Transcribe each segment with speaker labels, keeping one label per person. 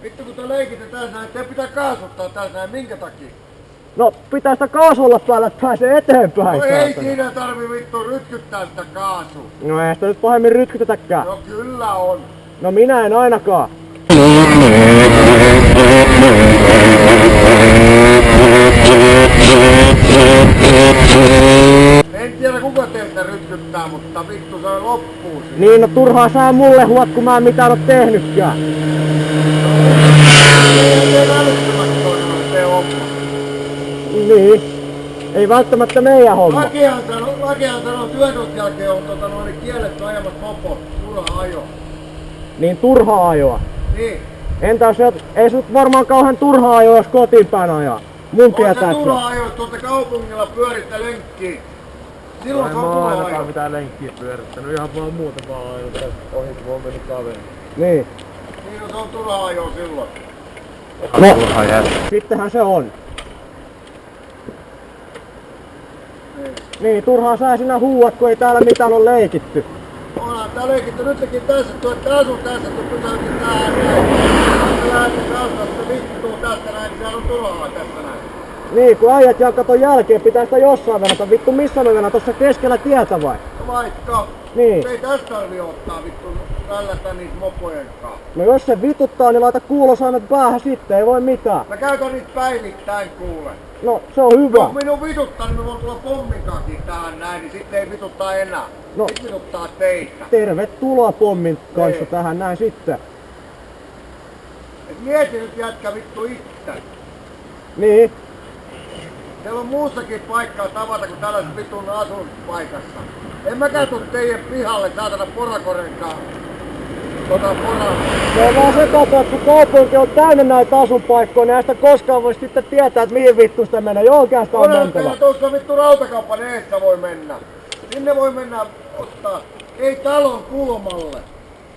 Speaker 1: Vittu kun te leikitte tässä näin, te pitää kaasuttaa tässä näin, minkä takia?
Speaker 2: No pitää sitä kaasulla päällä, että pääsee eteenpäin.
Speaker 1: No ei
Speaker 2: saatana.
Speaker 1: siinä tarvi vittu rytkyttää sitä kaasua.
Speaker 2: No ei sitä nyt pahemmin rytkytetäkään.
Speaker 1: No kyllä on.
Speaker 2: No minä en ainakaan.
Speaker 1: En tiedä kuka teiltä rytkyttää, mutta vittu se loppuu siinä.
Speaker 2: Niin no turhaa sä mulle huot, kun mä en mitään oo tehnytkään.
Speaker 1: Ei älyttömästi toiminut se homma.
Speaker 2: Niin. Ei välttämättä meidän homma.
Speaker 1: Lakihan sanoo työnnön jälkeen on kielletty ajamat mopo, turha ajo.
Speaker 2: Niin turhaa ajoa.
Speaker 1: Niin.
Speaker 2: Entäs ei sut varmaan kauhean turhaa ajoa, jos kotiin päin ajaa. Mun
Speaker 1: On se
Speaker 2: tietääkseni.
Speaker 1: turha ajo, jos tuolta kaupungilla pyöritte lenkkiin. Silloin se on turha ajo.
Speaker 3: mitään lenkkiä pyörittänyt, ihan vaan muuta vaan ajanut tästä ohi, kun mä oon mennyt kaveri.
Speaker 2: Niin.
Speaker 1: Niin se on turha ajo silloin.
Speaker 2: No, sittenhän se on. Niin, turhaa sä sinä huuat, kun ei täällä mitään ole leikitty.
Speaker 1: Onhan tää leikitty nytkin tässä, tää sun tässä, kun pysäytin tähän näin. Kun lähdette kautta vittuun tästä näin, niin sehän on turhaa tässä näin.
Speaker 2: Niin, kun äijät jää katon jälkeen, pitää sitä jossain venata. Vittu, missä me venata? Tossa keskellä tietä vai?
Speaker 1: No vaikka.
Speaker 2: Niin.
Speaker 1: Ei tästä tarvii ottaa vittu tällästä niitä mopojen kanssa.
Speaker 2: No jos se vituttaa, niin laita kuulosaimet päähän sitten, ei voi mitään.
Speaker 1: Mä käytän niitä päivittäin kuule.
Speaker 2: No, se on hyvä.
Speaker 1: Jos minun vituttaa, niin mä voin tulla pomminkakin tähän näin, niin sitten ei vituttaa enää.
Speaker 2: No.
Speaker 1: Sitten vituttaa teitä.
Speaker 2: Tervetuloa pommin kanssa
Speaker 1: Ei.
Speaker 2: tähän näin sitten.
Speaker 1: Et mieti nyt jätkä vittu itse.
Speaker 2: Niin.
Speaker 1: Teillä on muussakin paikkaa tavata kuin tällaisessa vitun asuinpaikassa. En mäkään tuu teidän pihalle saatana porakorenkaan. Pora.
Speaker 2: Se on vaan se kato, että kun kaupunki on täynnä näitä asunpaikkoja, niin ei sitä koskaan voi sitten tietää, että mihin vittu sitä menee. Johonkin sitä on mentävä.
Speaker 1: Onhan tuossa vittu rautakaupan eessä voi mennä. Sinne voi mennä ottaa. Ei talon kulmalle.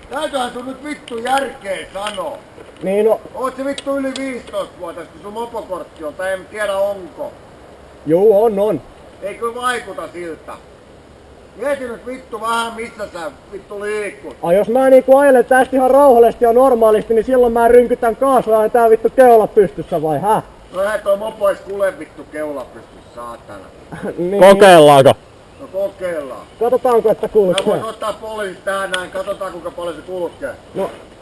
Speaker 1: Täytyyhän sun nyt vittu järkeä sanoo.
Speaker 2: Niin no,
Speaker 1: Oot se vittu yli 15-vuotias, kun sun mopokortti on, tai en tiedä onko.
Speaker 2: juu on.
Speaker 1: Eikö vaikuta siltä? Mieti nyt vittu vähän missä sä vittu liikut.
Speaker 2: Ai jos mä niinku ajelen tästä ihan rauhallisesti ja normaalisti, niin silloin mä rynkytän kaasua ja tää vittu keula pystyssä vai häh?
Speaker 1: No eihän toi mopo ees kule vittu keula pysty saatana.
Speaker 2: Niin.
Speaker 3: Kokeillaanko?
Speaker 1: No kokeillaan.
Speaker 2: Katsotaanko, että
Speaker 1: Mä
Speaker 2: kulkee.
Speaker 1: voin ottaa poliisit tähän näin, katsotaan kuinka paljon se kulkee.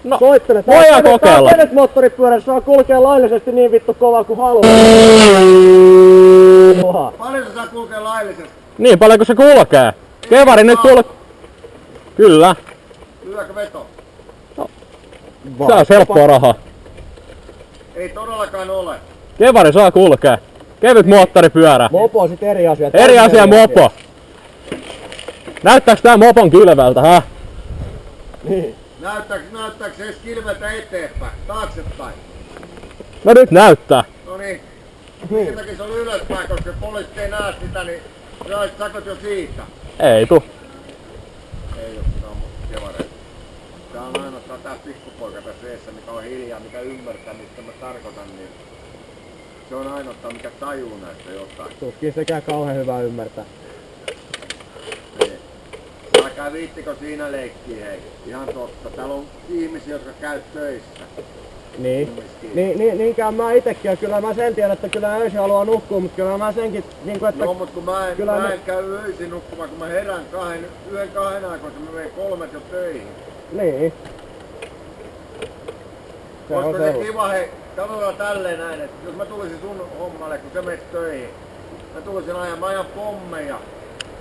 Speaker 2: No, soittele.
Speaker 3: voidaan kokeilla.
Speaker 2: Tää moottoripyörässä saa kulkea laillisesti niin vittu kovaa kuin haluaa.
Speaker 1: Paljon se saa kulkea laillisesti?
Speaker 3: Niin paljon kuin se kulkee. Kevari nyt Kyllä.
Speaker 1: Lyökö veto?
Speaker 3: Se on helppoa rahaa.
Speaker 1: Ei todellakaan ole.
Speaker 3: Kevari saa kulkea. Kevyt moottoripyörä.
Speaker 2: Mopo on sit eri asia.
Speaker 3: Eri asia mopo. Näyttääks tää mopon kylvältä, häh?
Speaker 2: Niin.
Speaker 1: Näyttääks se edes kilveltä eteenpäin, taaksepäin?
Speaker 3: No nyt näyttää.
Speaker 1: No niin. Minkä takia se oli ylöspäin, koska poliisit ei näe sitä, niin saisit sakot jo siitä.
Speaker 3: Ei tuu.
Speaker 1: Ei oo kevareita. Tää on ainoastaan tää pikkupoika tässä eessä, mikä on hiljaa, mikä ymmärtää, mistä mä tarkoitan, niin se on ainoastaan, mikä tajuu näistä jotain.
Speaker 2: Tuskin sekään kauhean hyvä ymmärtää.
Speaker 1: Niin. Älkää viittikö siinä leikkiä, hei. Ihan totta. Täällä on ihmisiä, jotka käy töissä.
Speaker 2: Niin. Niinkään mä itekin, ja kyllä mä sen tiedän, että kyllä öisin haluaa nukkua, mutta kyllä mä senkin, niinku että...
Speaker 1: No, mutta kun mä
Speaker 2: kyllä
Speaker 1: en käy öisin nukkumaan, kun mä herään yhden kahden aikoissa, mä menen 3 jo töihin.
Speaker 2: Niin. Se on
Speaker 1: Olisiko se
Speaker 2: sellainen.
Speaker 1: kiva, hei, katsotaan tälleen näin, että jos mä tulisin sun hommalle, kun sä menet töihin, mä tulisin mä ajan pommeja.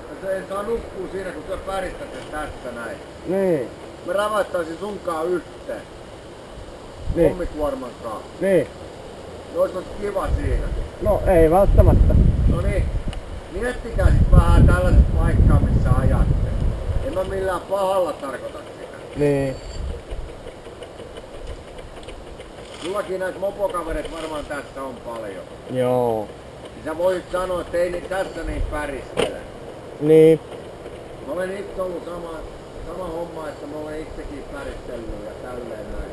Speaker 1: Ja se en saa nukkua siinä, kun sä päristät sen tässä näin.
Speaker 2: Niin.
Speaker 1: Mä räväyttäisin sunkaan yhteen.
Speaker 2: Niin.
Speaker 1: Pommikuorman kanssa.
Speaker 2: Niin.
Speaker 1: No olisiko kiva siinä?
Speaker 2: No ei välttämättä.
Speaker 1: No niin, miettikää sit vähän tällaiset paikkaa, missä ajatte. En mä millään pahalla tarkoita sitä.
Speaker 2: Niin.
Speaker 1: Sullakin näitä mopokavereita varmaan tässä on paljon.
Speaker 2: Joo.
Speaker 1: Niin sä voit sanoa, että ei niin tässä niin päristele.
Speaker 2: Niin.
Speaker 1: Mä olen itse ollut sama homma, että mä olen itsekin päristellyt ja tälleen näin.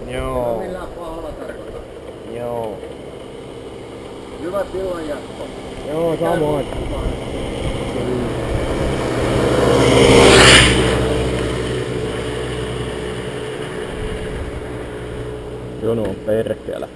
Speaker 1: En
Speaker 2: Joo.
Speaker 1: mä millään pahalla tarkoita.
Speaker 2: Joo.
Speaker 1: Hyvät illanjatko.
Speaker 2: Joo, samoin.
Speaker 3: Jono on perkele.